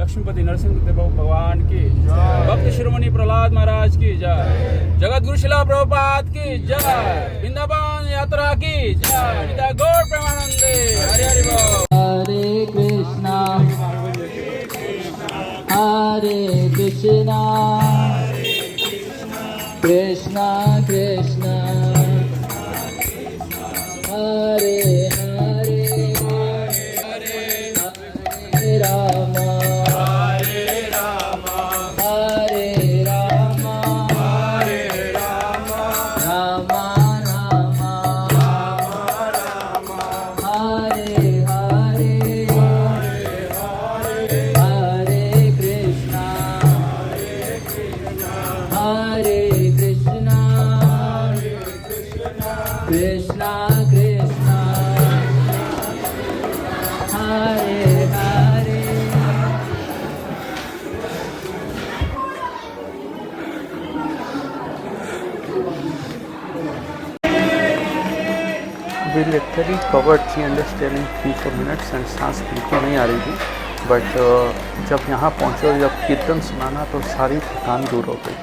लक्ष्मीपति नरसिंह देव भगवान की जय, भक्त शिरोमणि प्रहलाद महाराज की जय, जगत गुरु शिला प्रभुपाद की जय, वृंदावन यात्रा की जय, निताय गौर प्रेमानंदे। हरे हरि बोल। हरे कृष्णा कृष्णा कृष्णा हरे हरे हरे राम हरे Ram Ram Ram Hare Hare Hare Krishna Krishna Krishna Hare Hare. We literally covered 300 stair in 3-4 minutes and सांस बिल्कुल नहीं आ रही थी, बट जब यहाँ पहुँचे और जब कीर्तन सुनाना तो सारी थकान दूर हो गई।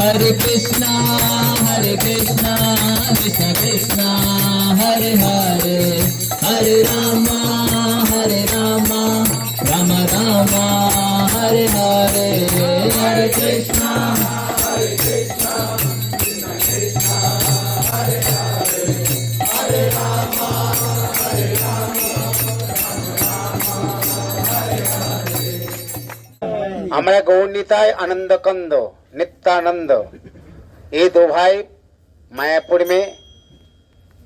Hare Krishna, Krishna Krishna, Hare Hare, Hare Rama, Rama Rama, Hare Hare, Hare Krishna, Krishna Krishna, Hare Hare, Hare Rama, আমরা गौरनीताय आनंद कंद नित्यानंद, ये दो भाई मायापुर में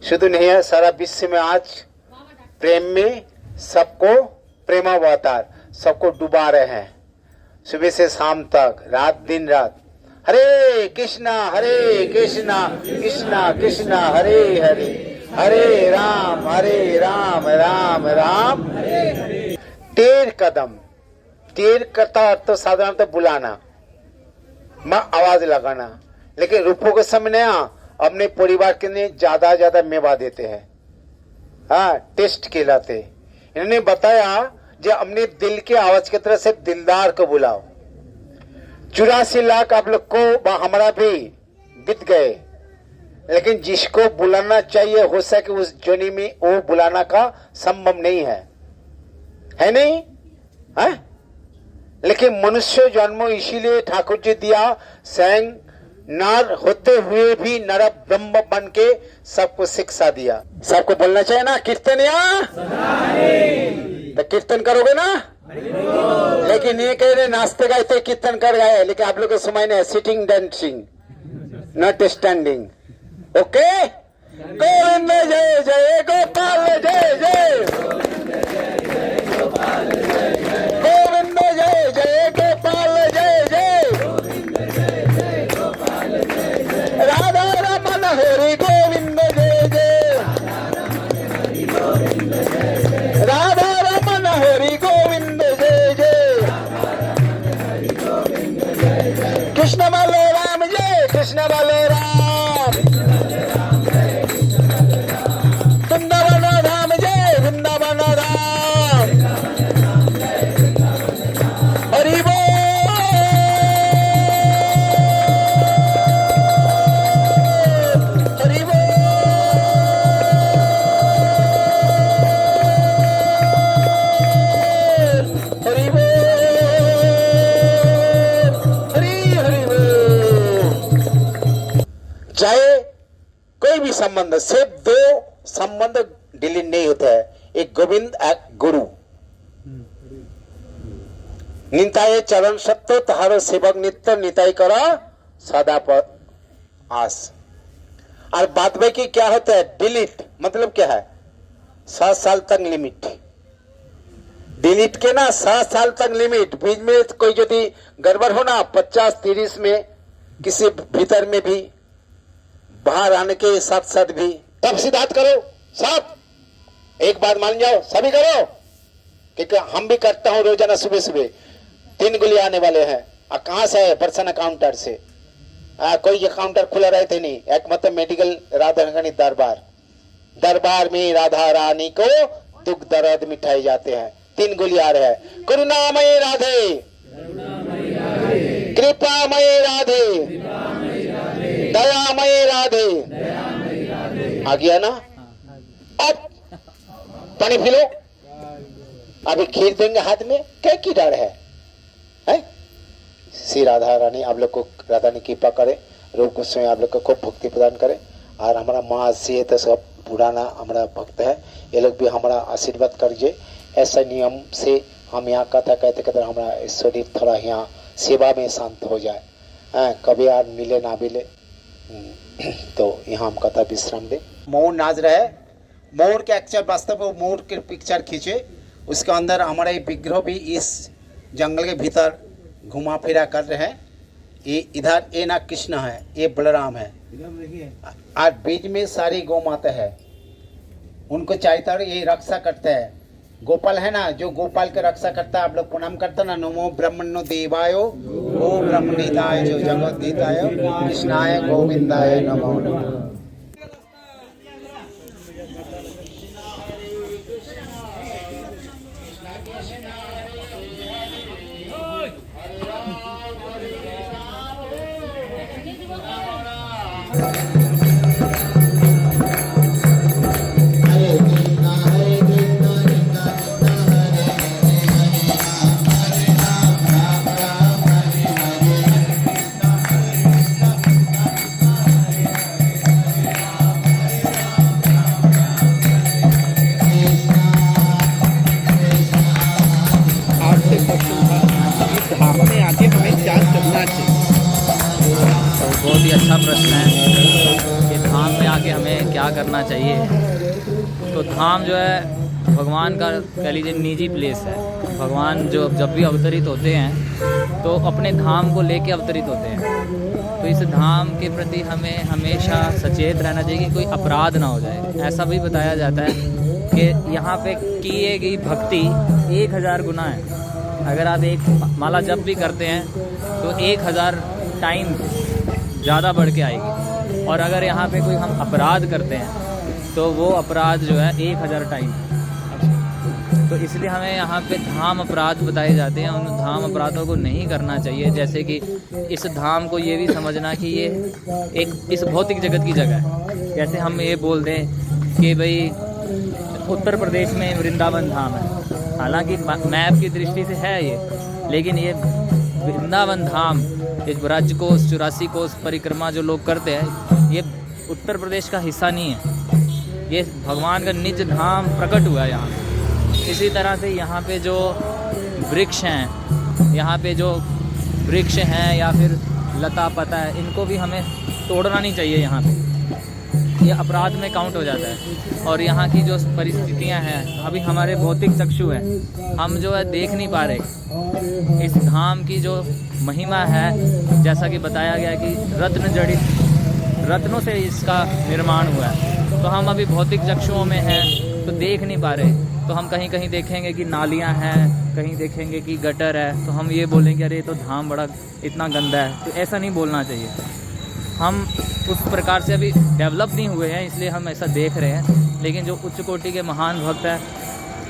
शुद्ध नहीं है, सारा विश्व में आज प्रेम में सबको प्रेमावतार सबको डुबा रहे हैं, सुबह से शाम तक, रात दिन रात। हरे कृष्णा कृष्णा कृष्णा हरे हरे, हरे राम राम राम। तेर कदम, तेर करता तो साधारणतः बुलाना, माँ आवाज लगाना, लेकिन रूपो गोस्वामी ने अपने परिवार के लिए ज्यादा मेवा देते हैं, हाँ, टेस्ट कहलाते। इन्होंने बताया जो अपने दिल के आवाज की तरह से दिलदार को बुलाओ। 84 लाख आप लोग को हमारा भी बीत गए, लेकिन जिसको बुलाना चाहिए हो सके उस जोनी में वो बुलाना का संभव नहीं है नहीं है? लेकिन मनुष्य जन्म इसीलिए ठाकुर जी दिया, स्वयं नर होते हुए भी नर ब्रह्म बन के सबको शिक्षा दिया। सबको बोलना चाहिए ना कीर्तनिया, तो कीर्तन करोगे ना। लेकिन ये कह रहे नाचते गाते कीर्तन कर गए, लेकिन आप लोग को सुनाई नहीं, sitting dancing not standing. Okay, Govind जय जय गोपाल जय जय, गोविंद जय जय गोपाल जय जय, राधा रमन हरि गोविंद जय जय, राधा रमन हरि गोविंद जय जय, कृष्ण बलराम जय कृष्ण बलराम, वृंदावन धाम जय वृंदावन धाम, हरि बोल हरि बोल हरि बोल हरि हरि बोल। चाहे कोई भी संबंध, सिर्फ दो संबंध डिलीट नहीं होता है, एक गोविंद एक गुरु। निताय चरण सत्य तहारो सेवक नित्य निताई करो सदा पर आस। और बाद में की क्या होता है डिलीट, मतलब क्या है 7 साल तक लिमिट, डिलीट के ना 7 साल तक लिमिट। बीच में कोई यदि गड़बड़ हो ना 50-30 में किसी भीतर में भी बाहर आने के साथ भी तब सिद्धार्थ करो सब। एक बात मान जाओ सभी करो, क्योंकि हम भी करता हूं रोजाना सुबह सुबह 3 गोली आने वाले हैं। कहां से है? पर्सन काउंटर से। कोई काउंटर खुला रहते नहीं, एक मतलब मेडिकल राधा रानी दरबार में राधा रानी को दुख दर्द मिठाए जाते हैं। 3 गोली आ रहे हैं। करुणामय राधे, कृपामय राधे, दयामय राधे। आ गया ना? अब पानी पी लो। अभी खीर देंगे हाथ में, क्या की डर है? श्री राधा रानी आप लोग को राधा ने कृपा करे, रूप गोस्वामी आप लोग को खूब भक्ति प्रदान करे। और हमारा माँ से तो सब पुराना हमारा भक्त है, ये लोग भी हमारा आशीर्वाद करिए। ऐसा नियम से हम यहाँ कथा कहते कहते हमारा शरीर थोड़ा यहाँ सेवा में शांत हो जाए। कभी यार मिले ना मिले तो यहाँ हम कथा विश्राम दे। मोर नाच रहा है, मोर के एक्चुअल वास्तव में मोर के पिक्चर खींचे, उसके अंदर हमारा ये विग्रह भी इस जंगल के भीतर घुमा फिरा कर रहे हैं। ये इधर ये ना कृष्ण है, ये बलराम है, और बीच में सारी गौ माता है। उनको चाहता है ये रक्षा करते हैं। गोपाल है ना, जो गोपाल के रक्षा करता है, आप लोग प्रणाम करते ना, नमो ब्रह्मण्यो देवायो ओ ब्रह्मनिताय जो जगद्गीताय कृष्णाय गोविंदाय नमो नमः। बहुत ही अच्छा प्रश्न है कि धाम में आके हमें क्या करना चाहिए। तो धाम जो है भगवान का कह लीजिए निजी प्लेस है। भगवान जो जब भी अवतरित होते हैं तो अपने धाम को लेके अवतरित होते हैं। तो इस धाम के प्रति हमें हमेशा सचेत रहना चाहिए कि कोई अपराध ना हो जाए। ऐसा भी बताया जाता है कि यहाँ पे किए गई भक्ति 1000 गुना है। अगर आप एक माला जप भी करते हैं तो 1000 टाइम ज़्यादा बढ़ के आएगी। और अगर यहाँ पे कोई हम अपराध करते हैं तो वो अपराध जो है 1000 टाइम। तो इसलिए हमें यहाँ पे धाम अपराध बताए जाते हैं, उन धाम अपराधों को नहीं करना चाहिए। जैसे कि इस धाम को ये भी समझना कि ये एक इस भौतिक जगत की जगह है। जैसे हम ये बोल दें कि भाई उत्तर प्रदेश में वृंदावन धाम है, हालांकि मैप की दृष्टि से है ये, लेकिन ये वृंदावन धाम, ये ब्रज कोस 84 कोस परिक्रमा जो लोग करते हैं, ये उत्तर प्रदेश का हिस्सा नहीं है। ये भगवान का निज धाम प्रकट हुआ है यहाँ। इसी तरह से यहाँ पे जो वृक्ष हैं, यहाँ पे जो वृक्ष हैं या फिर लता पता है, इनको भी हमें तोड़ना नहीं चाहिए। यहाँ पे ये अपराध में काउंट हो जाता है। और यहाँ की जो परिस्थितियाँ हैं, अभी हमारे भौतिक चक्षु हैं, हम जो है देख नहीं पा रहे। इस धाम की जो महिमा है, जैसा कि बताया गया कि रत्न जड़ित रत्नों से इसका निर्माण हुआ है। तो हम अभी भौतिक चक्षुओं में हैं तो देख नहीं पा रहे। तो हम कहीं कहीं देखेंगे कि नालियाँ हैं, कहीं देखेंगे कि गटर है, तो हम ये बोलेंगे अरे तो धाम बड़ा इतना गंदा है। तो ऐसा नहीं बोलना चाहिए। हम उस प्रकार से अभी डेवलप नहीं हुए हैं, इसलिए हम ऐसा देख रहे हैं। लेकिन जो उच्च कोटि के महान भक्त हैं,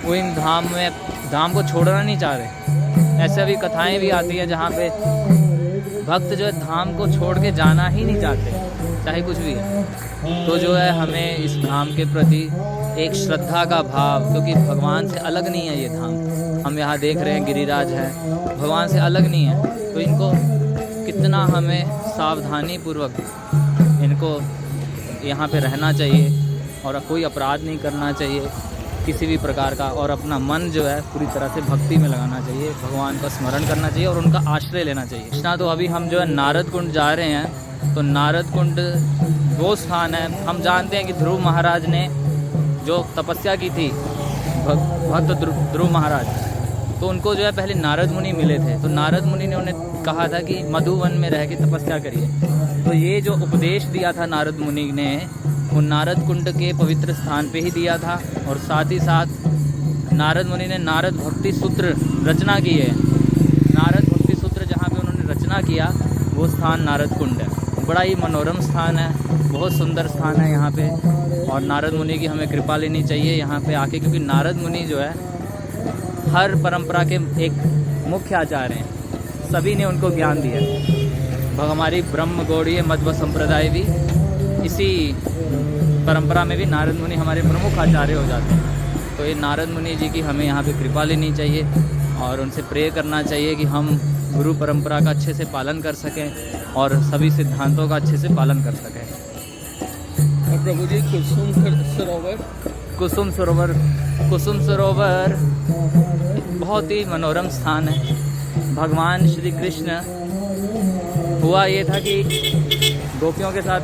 वो इन धाम को छोड़ना नहीं चाह रहे। ऐसे अभी कथाएं भी आती हैं जहाँ पे भक्त जो है धाम को छोड़ के जाना ही नहीं चाहते, चाहे कुछ भी है। तो जो है हमें इस धाम के प्रति एक श्रद्धा का भाव, क्योंकि भगवान से अलग नहीं है ये धाम। हम यहाँ देख रहे हैं गिरिराज है, भगवान से अलग नहीं है। तो इनको कितना हमें सावधानी पूर्वक इनको यहाँ पे रहना चाहिए और कोई अपराध नहीं करना चाहिए किसी भी प्रकार का, और अपना मन जो है पूरी तरह से भक्ति में लगाना चाहिए, भगवान का स्मरण करना चाहिए और उनका आश्रय लेना चाहिए। कृष्णा, तो अभी हम जो है नारद कुंड जा रहे हैं। तो नारद कुंड वो स्थान है, हम जानते हैं कि ध्रुव महाराज ने जो तपस्या की थी, भक्त ध्रुव महाराज, तो उनको जो है पहले नारद मुनि मिले थे। तो नारद मुनि ने उन्हें कहा था कि मधुवन में रह के तपस्या करिए। तो ये जो उपदेश दिया था नारद मुनि ने, वो नारद कुंड के पवित्र स्थान पे ही दिया था। और साथ ही साथ नारद मुनि ने नारद भक्ति सूत्र रचना की है। नारद भक्ति सूत्र जहाँ पे उन्होंने रचना किया, वो स्थान नारद कुंड है। बड़ा ही मनोरम स्थान है, बहुत सुंदर स्थान है यहाँ पे। और नारद मुनि की हमें कृपा लेनी चाहिए यहाँ पे आके, क्योंकि नारद मुनि जो है हर परंपरा के एक मुख्य आचार्य हैं, सभी ने उनको ज्ञान दिया। हमारी ब्रह्म गौड़ीय मध्व संप्रदाय भी इसी परंपरा में भी नारद मुनि हमारे प्रमुख आचार्य हो जाते हैं। तो ये नारद मुनि जी की हमें यहाँ पे कृपा लेनी चाहिए और उनसे प्रे करना चाहिए कि हम गुरु परंपरा का अच्छे से पालन कर सकें और सभी सिद्धांतों का अच्छे से पालन कर सकें। और प्रभु जी कुसुम सरोवर बहुत ही मनोरम स्थान है। भगवान श्री कृष्ण, हुआ ये था कि गोपियों के साथ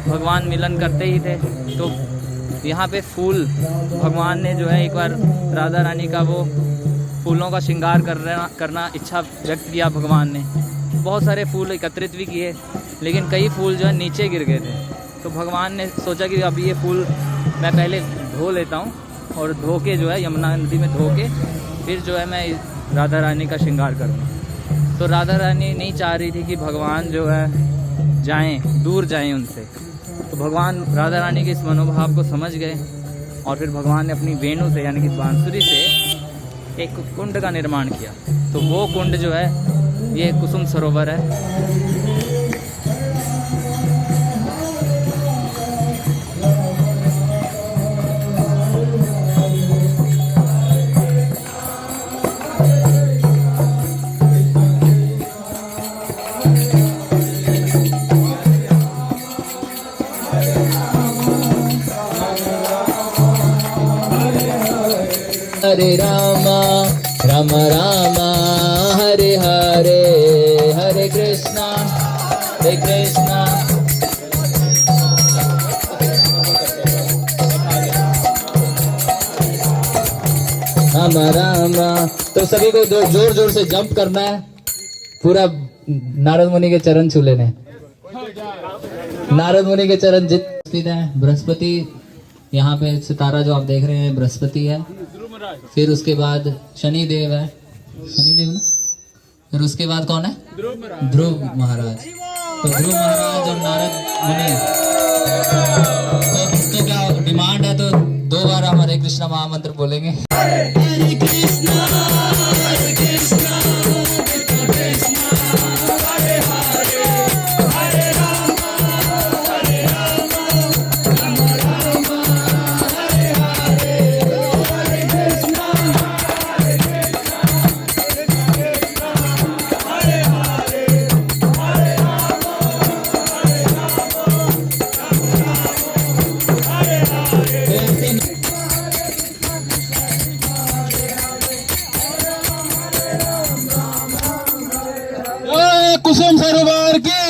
भगवान मिलन करते ही थे। तो यहाँ पे फूल, भगवान ने जो है एक बार राधा रानी का वो फूलों का श्रृंगार करना इच्छा व्यक्त किया भगवान ने। बहुत सारे फूल एकत्रित भी किए, लेकिन कई फूल जो है नीचे गिर गए थे। तो भगवान ने सोचा कि अब ये फूल मैं पहले धो लेता हूँ, और धो के जो है यमुना नदी में धो के फिर जो है मैं राधा रानी का श्रृंगार करूँ। तो राधा रानी नहीं चाह रही थी कि भगवान जो है जाएं, दूर जाएं उनसे। तो भगवान राधा रानी के इस मनोभाव को समझ गए और फिर भगवान ने अपनी वेणु से, यानी कि बांसुरी से एक कुंड का निर्माण किया। तो वो कुंड जो है ये कुसुम सरोवर है। हरे रामा राम रामा हरे हरे, हरे कृष्णा राम रामा। तो सभी को जोर जोर से जंप करना है, पूरा नारद मुनि के चरण छू लेने। नारद मुनि के चरण स्थित है। बृहस्पति, यहाँ पे सितारा जो आप देख रहे हैं बृहस्पति है। फिर उसके बाद शनिदेव है, शनिदेव ना। फिर उसके बाद कौन है? ध्रुव महाराज। तो ध्रुव महाराज और नारद मुनि, तो भक्तों का डिमांड है तो 2 बार हम हरे कृष्णा महामंत्र बोलेंगे। हरे कृष्णा हरे कृष्णा कृष्ण कृष्णा हरे हरे, हरे राम राम राम हरे हरे, हरे कृष्णा हरे कृष्णा कृष्ण कृष्णा हरे हरे, हरे राम हरे हरे। कुसुम सरोवर की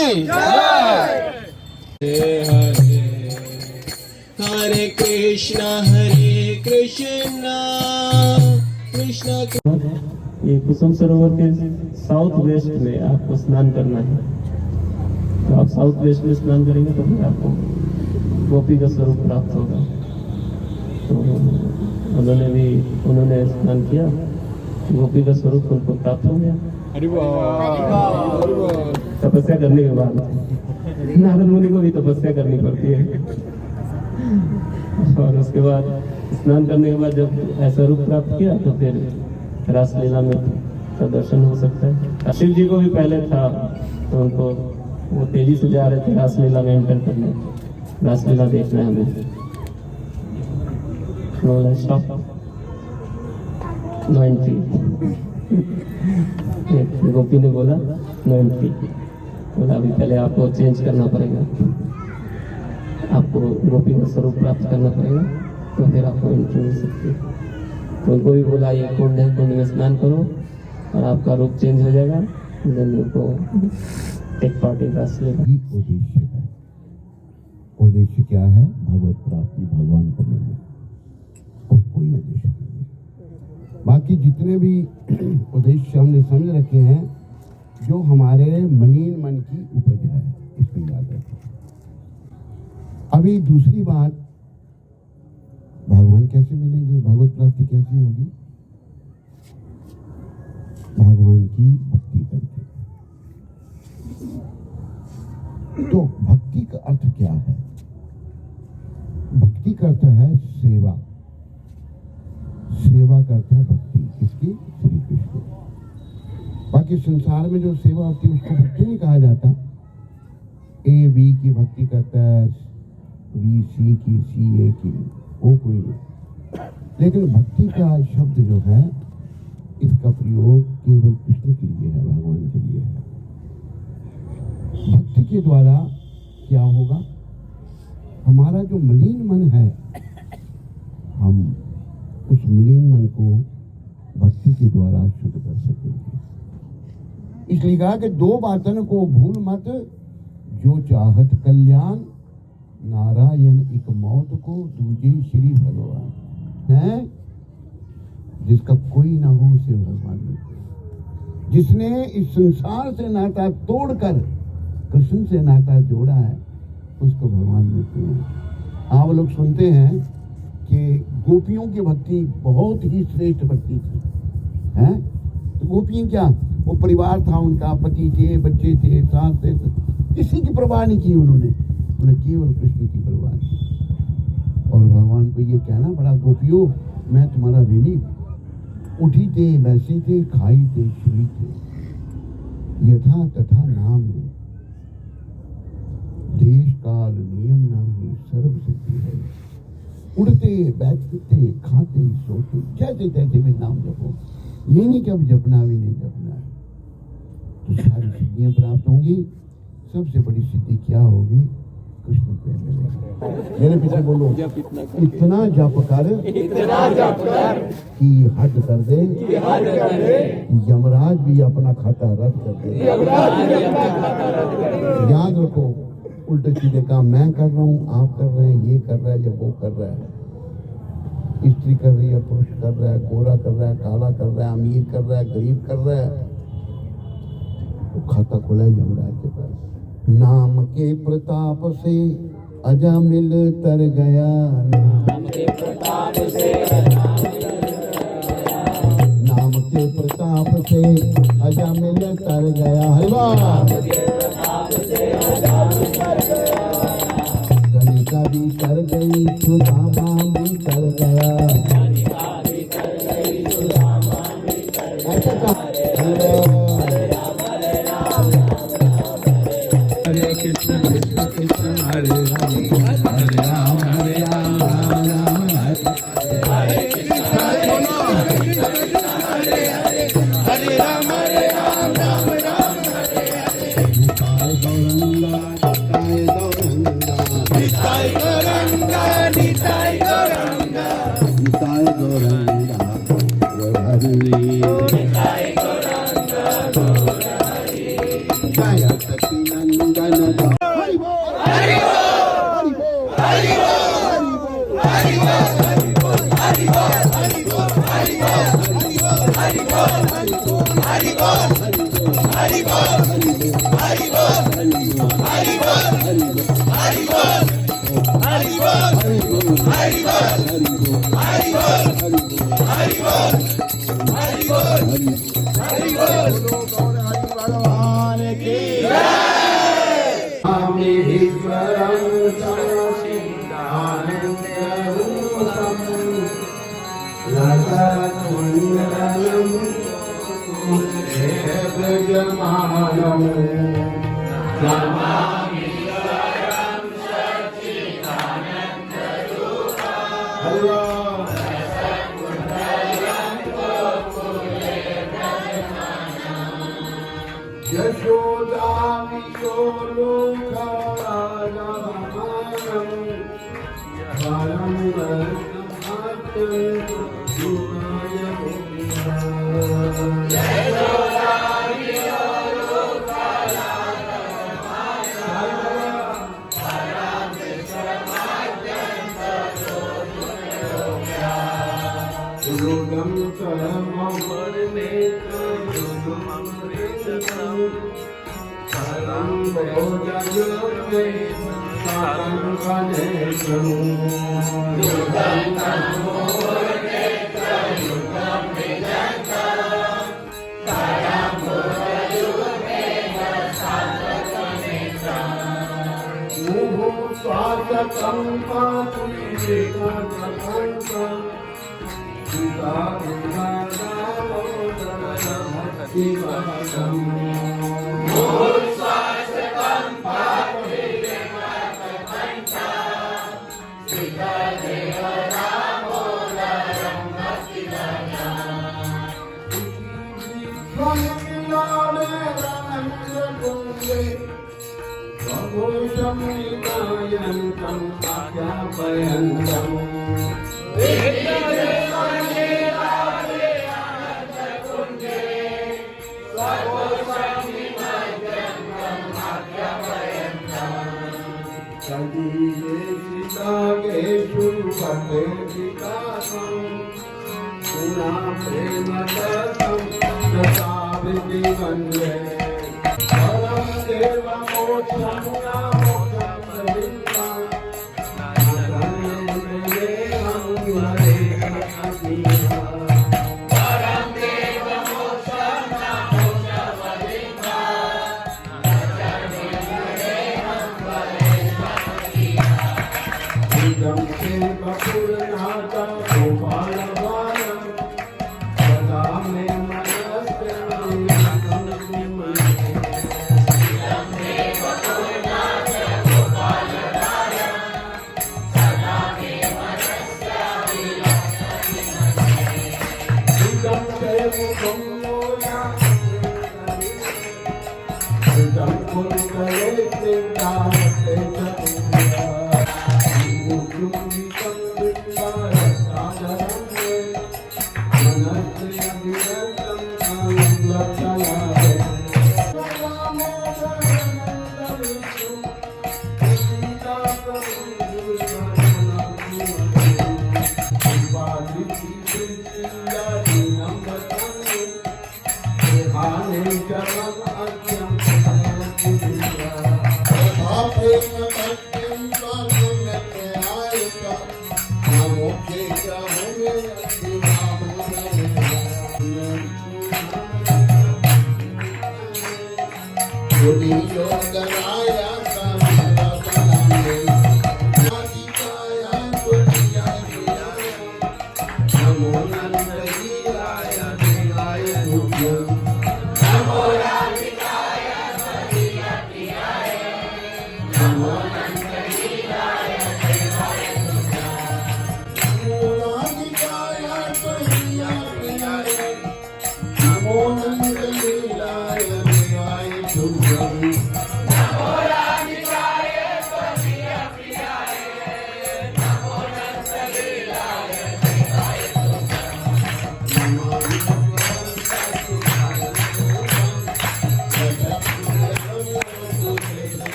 हरे कृष्णा कृष्णा ये कुसुम सरोवर के साउथ वेस्ट में आपको स्नान करना है। तो आप साउथ वेस्ट में स्नान करेंगे तो फिर आपको गोपी का स्वरूप प्राप्त होगा। तो उन्होंने स्नान किया, गोपी का स्वरूप उनको प्राप्त हो गया तपस्या करने के बाद। नारद मुनि को भी तपस्या करनी पड़ती है और उसके बाद स्नान करने के बाद जब ऐसा रूप प्राप्त किया तो फिर रासलीला में का दर्शन हो सकता है। शिव जी को भी पहले था तो उनको वो तेजी से जा रहे थे रासलीला में एंटर करने, रासलीला देखना है हमें। No entry. गोपी ने बोला नो एंट्री, बोला अभी पहले आपको चेंज करना पड़ेगा, आपको गोपी का स्वरूप प्राप्त करना पड़ेगा तो फिर आपको एंट्री मिल सकती है। तो उनको भी बोला ये कुंड है, कुंड में स्नान करो और आपका रूप चेंज हो जाएगा। देन उनको एक पार्टी रासलीला। उद्देश्य है, उद्देश्य क्या है? भगवत प्राप्ति, भगवान को मिलना, और कोई उद्देश्य नहीं है। बाकी जितने भी उद्देश्य हमने समझ रखे हैं जो हमारे मलिन मन की उपज है, इसको याद रखें। अभी दूसरी बात, भगवान कैसे मिलेंगे, भगवत प्राप्ति कैसे होगी? भगवान की भक्ति करके। तो भक्ति का अर्थ क्या है? भक्ति का अर्थ है सेवा, सेवा करता है भक्ति किसकी? श्री कृष्ण। बाकी संसार में जो सेवा होती है उसको भक्ति नहीं कहा जाता। ए बी की भक्ति करता है, बी सी की, सी ए की, वो कोई नहीं। लेकिन भक्ति का शब्द जो है इसका प्रयोग केवल कृष्ण के लिए है, भगवान के लिए है। भक्ति के द्वारा क्या होगा? हमारा जो मलिन मन है, हम उस मलिन मन को भक्ति के द्वारा शुद्ध कर सकेंगे। इसलिए कहा कि 2 बातन को भूल मत, जो चाहत कल्याण, नारायण एक मौत को, दूजे श्री भगवान है। जिसका कोई ना हो उसे भगवान मिलते हैं। जिसने इस संसार से नाता तोड़कर कृष्ण से नाता जोड़ा है उसको भगवान मिलते हैं। आप लोग सुनते हैं कि गोपियों की भक्ति बहुत ही श्रेष्ठ भक्ति थी, हैं? तो गोपियां क्या, वो परिवार था उनका, पति थे, बच्चे थे, सास थे, किसी की परवाह नहीं की उन्होंने केवल कृष्ण की परवाह की। और भगवान को ये कहना बड़ा, गोपियों मैं तुम्हारा ऋणी, उठी थे बैसी थे, खाई थे छुई थे, यथा तथा नाम है, देश काल नियम नाम ही सर्व सिद्धि है। उड़ते बैठते खाते सोते जैसे तैसे में नाम जपो, ये नहीं कि अब जपना भी नहीं जपना है, तो सारी सिद्धियां प्राप्त होंगी। सबसे बड़ी सिद्धि क्या होगी? कृष्ण प्रेम मिलेगा। मेरे पीछे बोलो, इतना जप कर कि हद कर दे, यमराज भी अपना खाता रद्द कर दे। याद रखो, उल्टे सीधे काम मैं कर रहा हूँ, आप कर रहे हैं, ये कर रहा है या वो कर रहा है, स्त्री कर रही है, पुरुष कर रहा है, गोरा कर रहा है, काला कर रहा है, अमीर कर रहा है, गरीब कर रहा है, वो खाता खुला है यमराज के पास। नाम के प्रताप से अजामिल तर गया, नाम के प्रताप से अजामिल तर गया। हरिवाल गणिका भी कर गई सुदामा भी कर गया ऐसा कहा हरे कृष्ण कृष्ण कृष्ण हरे राम हरे राम हरे राम राम राम हरे हरे कृष्ण हरे राम हरे राम राम राम हरे हरे निताय गौरंगा निताय गौरंगा निताय गौरंगा निताय गौरंगा निताय गौरंगा जय सखी नंदन हरि बोल हरि बोल हरि बोल हरि बोल हरि बोल हरि बोल हरि बोल हरि बोल हरि बोल हरि बोल हरि बोल हरि बोल हरि बोल हरि बोल हरि बोल हरि बोल भगवान की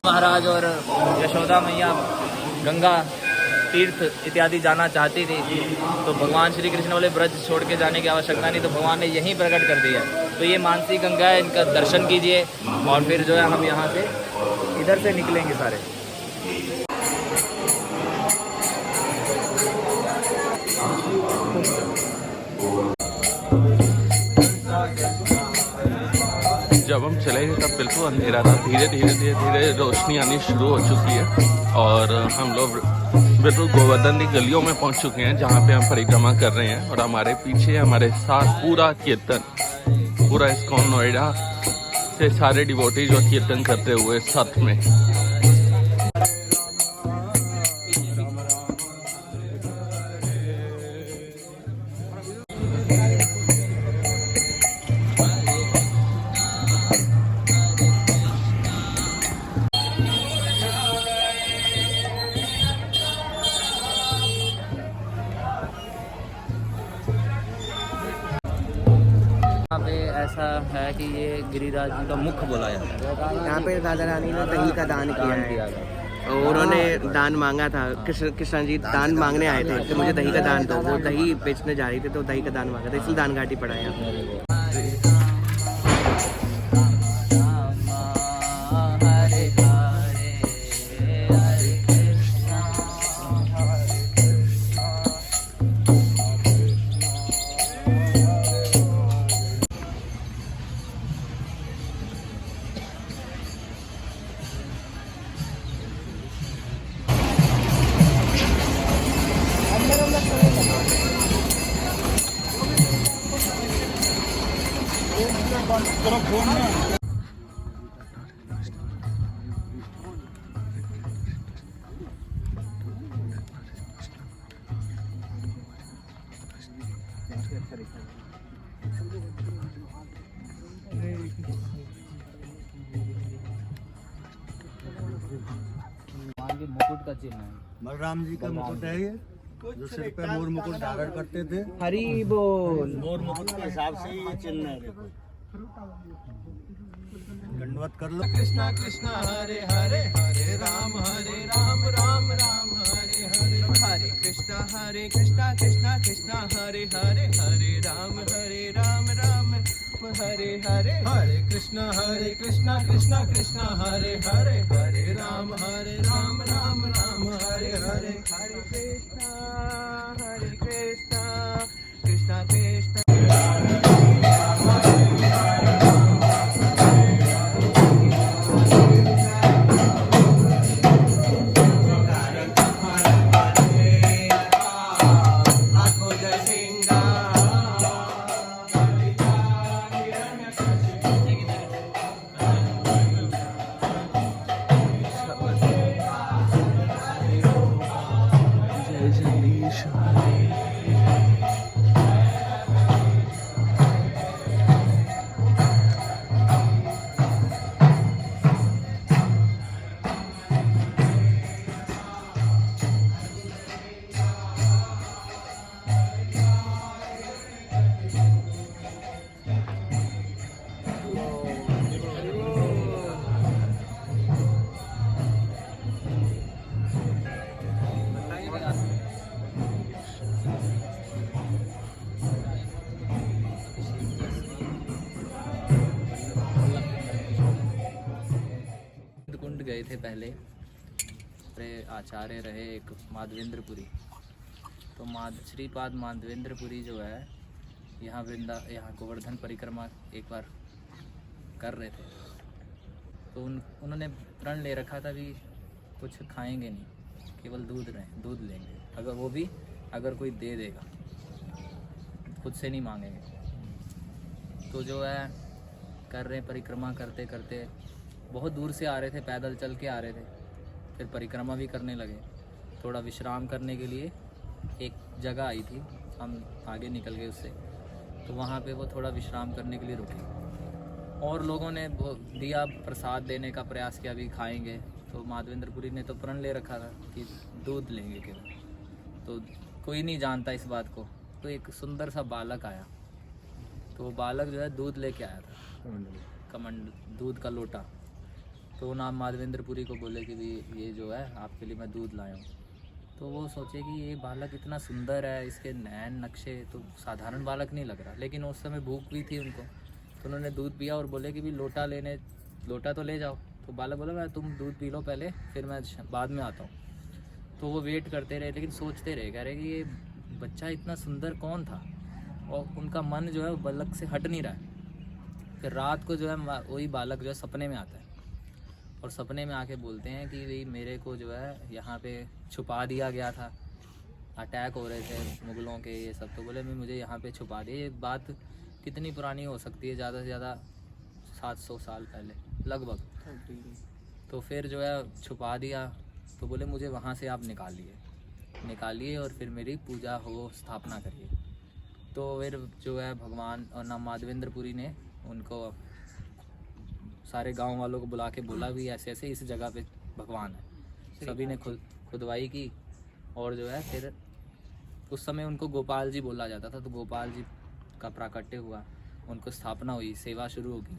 महाराज और यशोदा मैया गंगा तीर्थ इत्यादि जाना चाहती थी, तो भगवान श्री कृष्ण बोले ब्रज छोड़ के जाने की आवश्यकता नहीं, तो भगवान ने यहीं प्रकट कर दिया। तो ये मानसी गंगा है, इनका दर्शन कीजिए और फिर जो है हम यहाँ से इधर से निकलेंगे सारे। जब हम चले गए तब बिल्कुल अंधेरा था। धीरे धीरे रोशनी आनी शुरू हो चुकी है और हम लोग बिल्कुल गोवर्धन की गलियों में पहुंच चुके हैं, जहां पे हम परिक्रमा कर रहे हैं। और हमारे पीछे हमारे साथ पूरा कीर्तन, पूरा इस्कॉन नोएडा से सारे डिवोटी जो कीर्तन करते हुए साथ में। यहाँ पे ऐसा है कि ये गिरिराज जी का मुख बोला जाता है। यहाँ पे राधा रानी ने दही का दान किया है और उन्होंने दान मांगा था। कृष्ण जी दान मांगने आए थे कि मुझे दही का दान दो, वो दही बेचने जा रही थी तो दही का दान मांगा था, इसलिए दान घाटी पड़ा है यहाँ। मुकुट का चिन्ह है, बलराम जी का मुकुट है ये, जो सिर पे मोर मुकुट धारण करते थे। हरि बोल। मोर मुकुट के हिसाब से ये चिन्ह है, देखो दंडवत कर लो। कृष्णा कृष्णा हरे हरे हरे राम राम राम हरे हरे, हरे कृष्णा कृष्णा कृष्णा हरे हरे हरे राम राम हरे हरे, हरे कृष्णा कृष्णा कृष्णा हरे हरे हरे राम राम हरे हरे, हरे कृष्णा कृष्णा कृष्णा। गए थे पहले, हमारे आचार्य रहे एक माधवेंद्रपुरी। तो श्रीपाद माधवेंद्रपुरी जो है यहाँ गोवर्धन परिक्रमा एक बार कर रहे थे। तो उन्होंने प्रण ले रखा था भी कुछ खाएंगे नहीं, केवल दूध लेंगे, अगर वो भी अगर कोई दे देगा, खुद से नहीं मांगेंगे। तो जो है कर रहे परिक्रमा करते करते बहुत दूर से आ रहे थे, पैदल चल के आ रहे थे, फिर परिक्रमा भी करने लगे। थोड़ा विश्राम करने के लिए एक जगह आई थी, हम आगे निकल गए उससे, तो वहाँ पे वो थोड़ा विश्राम करने के लिए रुके और लोगों ने दिया प्रसाद देने का प्रयास किया, भी खाएंगे। तो माधवेंद्रपुरी ने तो प्रण ले रखा था कि दूध लेंगे केवल, तो कोई नहीं जानता इस बात को। तो एक सुंदर सा बालक आया, तो वो बालक जो है दूध लेके आया था, कमंड दूध का लोटा। तो नाम माधवेंद्रपुरी को बोले कि भी ये जो है आपके लिए मैं दूध लाया हूँ। तो वो सोचे कि ये बालक इतना सुंदर है, इसके नैन नक्शे, तो साधारण बालक नहीं लग रहा। लेकिन उस समय भूख भी थी उनको, तो उन्होंने दूध पिया और बोले कि भी लोटा तो ले जाओ। तो बालक बोला मैं तुम दूध पी लो पहले, फिर मैं बाद में आता हूँ। तो वो वेट करते रहे, लेकिन सोचते रहे, कह रहे कि ये बच्चा इतना सुंदर कौन था, और उनका मन जो है बालक से हट नहीं रहा है। फिर रात को जो है वही बालक जो है सपने में आता है, और सपने में आके बोलते हैं कि भाई मेरे को जो है यहाँ पे छुपा दिया गया था, अटैक हो रहे थे मुगलों के ये सब। तो बोले मैं मुझे यहाँ पे छुपा दिया। ये बात कितनी पुरानी हो सकती है, ज़्यादा से ज़्यादा 700 साल पहले लगभग। तो फिर जो है छुपा दिया। तो बोले मुझे वहाँ से आप निकालिए और फिर मेरी पूजा हो, स्थापना करिए। तो फिर जो है भगवान और नाम माधवेंद्रपुरी ने उनको सारे गांव वालों को बुला के बोला भी ऐसे ऐसे इस जगह पे भगवान है। सभी ने खुदवाई की, और जो है फिर उस समय उनको गोपाल जी बोला जाता था। तो गोपाल जी का प्राकट्य हुआ, उनको स्थापना हुई, सेवा शुरू होगी।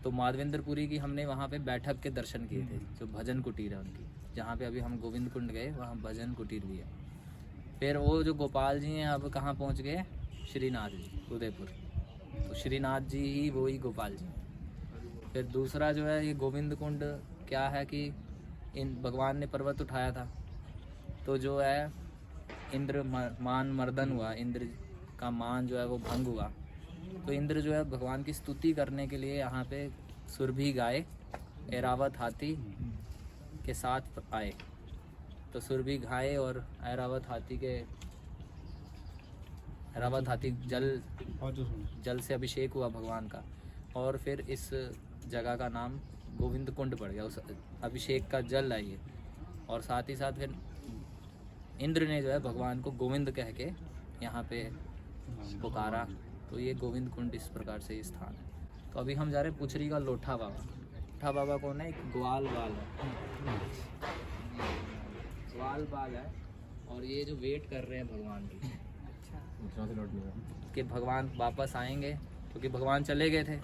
तो माधवेंद्रपुरी की हमने वहाँ पे बैठक के दर्शन किए थे, जो भजन कुटीर है उनकी, जहाँ पे अभी हम गोविंद कुंड गए, वहाँ भजन कुटीर भी है। फिर वो जो गोपाल जी हैं अब कहाँ पहुँच गए, श्रीनाथ जी उदयपुर। तो श्रीनाथ जी ही वही गोपाल जी हैं। फिर दूसरा जो है ये गोविंद कुंड क्या है कि इन भगवान ने पर्वत उठाया था, तो जो है इंद्र मान मर्दन हुआ, इंद्र का मान जो है वो भंग हुआ। तो इंद्र जो है भगवान की स्तुति करने के लिए यहाँ पे सुरभि गाय ऐरावत हाथी के साथ आए। तो सुरभि गाय और ऐरावत हाथी जल से अभिषेक हुआ भगवान का, और फिर इस जगह का नाम गोविंद कुंड पड़ गया, उस अभिषेक का जल है ये। और साथ ही साथ फिर इंद्र ने जो है भगवान को गोविंद कह के यहाँ पे पुकारा। तो ये गोविंद कुंड इस प्रकार से स्थान है। तो अभी हम जा रहे हैं पुछरी का लोठा बाबा। लोठा बाबा कौन है, एक ग्वाल बाल है, ग्वाल बाल है। और ये जो वेट कर रहे हैं भगवान की कि भगवान वापस आएंगे, क्योंकि भगवान चले गए थे,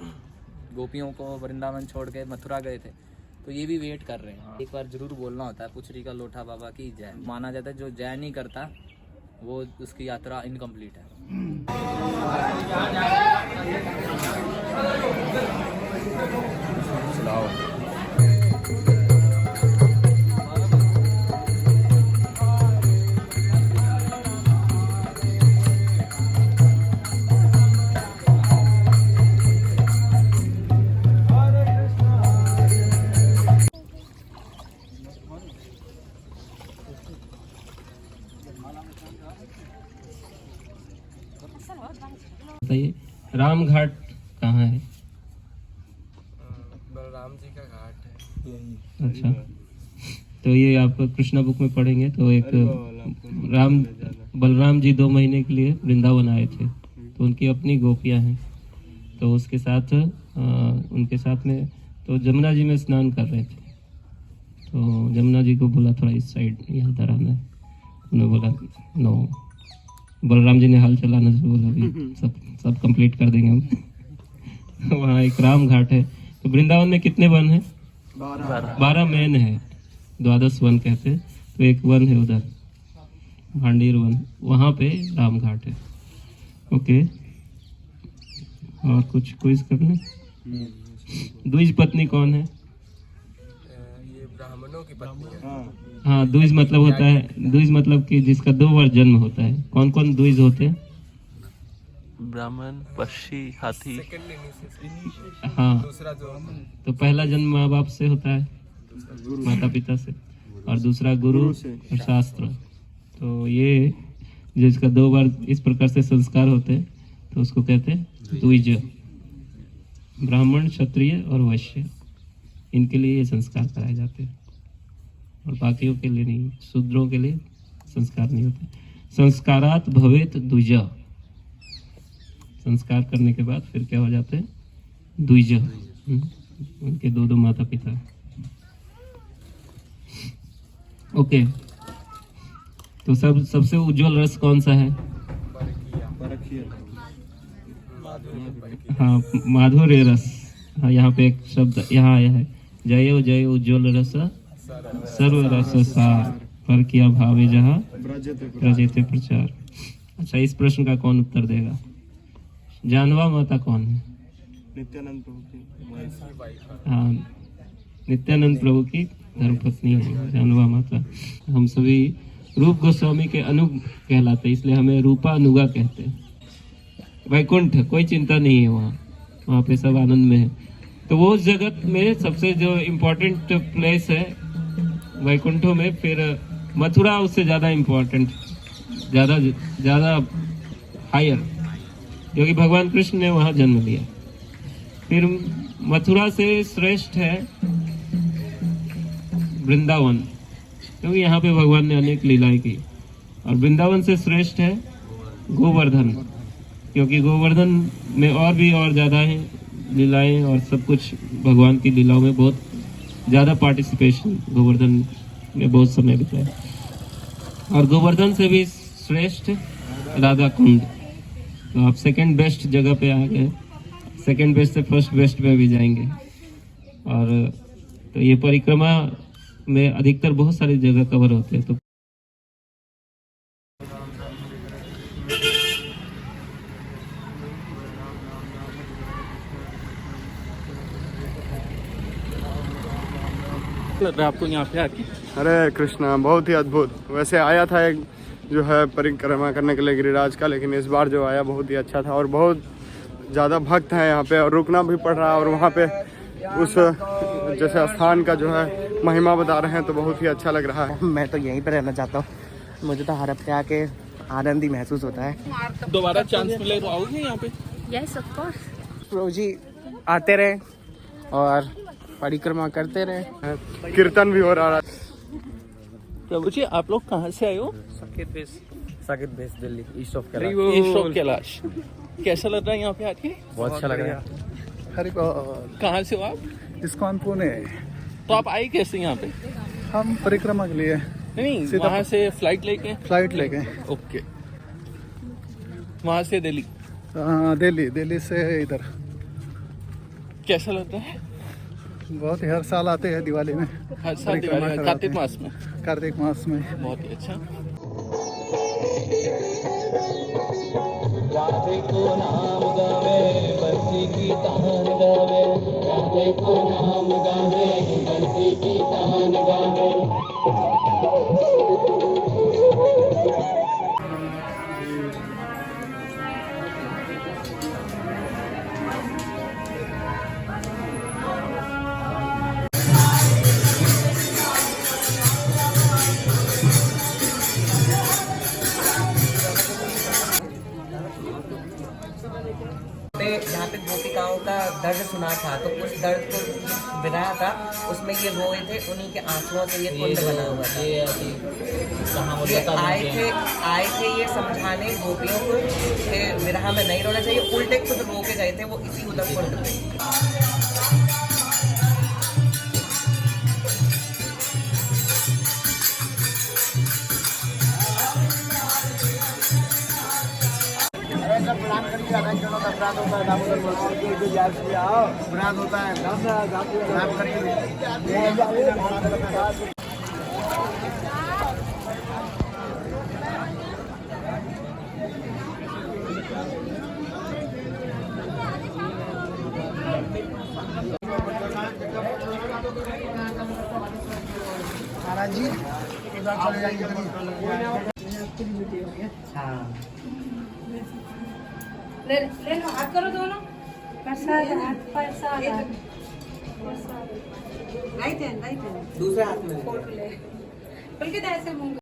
गोपियों को वृंदावन छोड़ के मथुरा गए थे। तो ये भी वेट कर रहे हैं। एक बार जरूर बोलना होता है पुछरी का लोठा बाबा की जय। माना जाता है जो जय नहीं करता वो उसकी यात्रा इनकम्प्लीट है। बताइए राम घाट कहाँ है? बलराम जी का घाट है। अच्छा, तो ये आप कृष्णा बुक में पढ़ेंगे तो एक बलराम जी 2 महीने के लिए वृंदावन आए थे, तो उनकी अपनी गोपियां हैं। तो उसके साथ उनके साथ में तो जमुना जी में स्नान कर रहे थे। तो जमुना जी को बोला थोड़ा इस साइड यहाँ तरह है, उन्होंने बोला नो। बलराम जी ने हाल चलाना से बोला अभी सब कंप्लीट कर देंगे हम। वहाँ एक राम घाट है। तो वृंदावन में कितने वन है? 12 मेन है, 12 वन कहते। तो एक वन है उधर भांडीर वन, वहाँ पे राम घाट है। ओके, और कुछ क्विज करने? द्विज पत्नी कौन है? ये ब्राह्मणों की पत्नी है। हाँ, द्विज मतलब होता है, द्विज मतलब कि जिसका 2 बार जन्म होता है। कौन कौन द्विज होते हैं? ब्राह्मण, पक्षी, हाथी। हाँ, दूसरा जो तो पहला जन्म माँ बाप से होता है, माता पिता से, और दूसरा गुरु और शास्त्र। तो ये जिसका 2 बार इस प्रकार से संस्कार होते हैं तो उसको कहते हैं द्विज। ब्राह्मण, क्षत्रिय और वैश्य, इनके लिए ये संस्कार कराए जाते हैं, और बाकियों के लिए नहीं, शूद्रों के लिए संस्कार नहीं होते। संस्कारात भवेत द्विज, संस्कार करने के बाद फिर क्या हो जाते हैं? द्विज। उनके 2 माता पिता। ओके, तो सबसे उज्जवल रस कौन सा है? हाँ, माधुर्य रस। हाँ, यहाँ पे एक शब्द यहाँ आया है, जयो जय उज्जवल रस सर्व रस सार, पर किया भावे जहाँ प्रजेते प्रचार। अच्छा, इस प्रश्न का कौन उत्तर देगा? जानवा माता कौन है? नित्यानंद प्रभु की। हाँ, नित्यानंद प्रभु की धर्मपत्नी है जानवा माता। हम सभी रूप गोस्वामी के अनुग कहलाते हैं, इसलिए हमें रूपा अनुगा कहते हैं। वैकुंठ, कोई चिंता नहीं है वहाँ पे सब आनंद में है। तो वो जगत में सबसे जो इम्पोर्टेंट प्लेस है वैकुंठों में, फिर मथुरा उससे ज़्यादा इम्पोर्टेंट, ज़्यादा हायर, क्योंकि भगवान कृष्ण ने वहाँ जन्म लिया। फिर मथुरा से श्रेष्ठ है वृंदावन, क्योंकि यहाँ पे भगवान ने अनेक लीलाएं की। और वृंदावन से श्रेष्ठ है गोवर्धन, क्योंकि गोवर्धन में और भी और ज़्यादा है लीलाएं, और सब कुछ भगवान की लीलाओं में बहुत ज़्यादा पार्टिसिपेशन गोवर्धन में बहुत समय बिताया। और गोवर्धन से भी श्रेष्ठ राधा कुंड। तो आप सेकंड बेस्ट जगह पे आ गए, सेकंड बेस्ट से फर्स्ट बेस्ट में भी जाएंगे। और तो ये परिक्रमा में अधिकतर बहुत सारी जगह कवर होते हैं। तो लग रहा है आपको यहाँ पे आके? हरे कृष्णा, बहुत ही अद्भुत। वैसे आया था एक जो है परिक्रमा करने के लिए गिरिराज का, लेकिन इस बार जो आया बहुत ही अच्छा था, और बहुत ज़्यादा भक्त हैं यहाँ पे, और रुकना भी पड़ रहा है। और वहाँ पे उस जैसे स्थान का जो है महिमा बता रहे हैं, तो बहुत ही अच्छा लग रहा है। मैं तो यहीं पर रहना चाहता हूँ। मुझे तो हर हफ्ते आके आनंद ही महसूस होता है। दोबारा चांस मिले तो आओगे यहाँ पे? Yes of course. Prabhu ji आते रहे और परिक्रमा करते रहे, कीर्तन भी हो रहा है। प्रभु जी, आप लोग कहाँ से आए हो? Saket base Delhi, east of east of Kailash. कैसा लग रहा है यहाँ पे आके? बहुत अच्छा लग रहा है। हरि कहाँ से हो आप? इस्कॉन पुणे। तो आप आए कैसे यहाँ पे? हम परिक्रमा के लिए नहीं, वहाँ से फ्लाइट लेके? फ्लाइट लेके ओके, वहाँ से दिल्ली? दिल्ली से इधर। कैसा लगता है? बहुत ही हर साल आते हैं दिवाली में। हर साल दिवाली में, कार्तिक मास में? कार्तिक मास में। बहुत ही अच्छा। राधे को नाम गावे, बंसी की तान गावे, राधे को नाम गावे, बंसी की तान गावे। यहाँ पे गोपिकाओं का दर्द सुना था, तो उस दर्द को बिनाया था, उसमें ये रोए थे, उन्हीं के आंसुओं से ये कुंड बना हुआ था। ये आए थे ये समझाने गोपियों को कि विरह में नहीं रोना चाहिए, उल्टे खुद रो के गए थे वो इसी उदक कुंड पे। अपराध होता है, नाम करिए। महाराज जी इधर चले जाइए हाँ ले लो हाथ करो दोनों प्रसाद प्रसाद राइट हैंड दूसरे हाथ में फोटो ले बल्कि ऐसे मुंह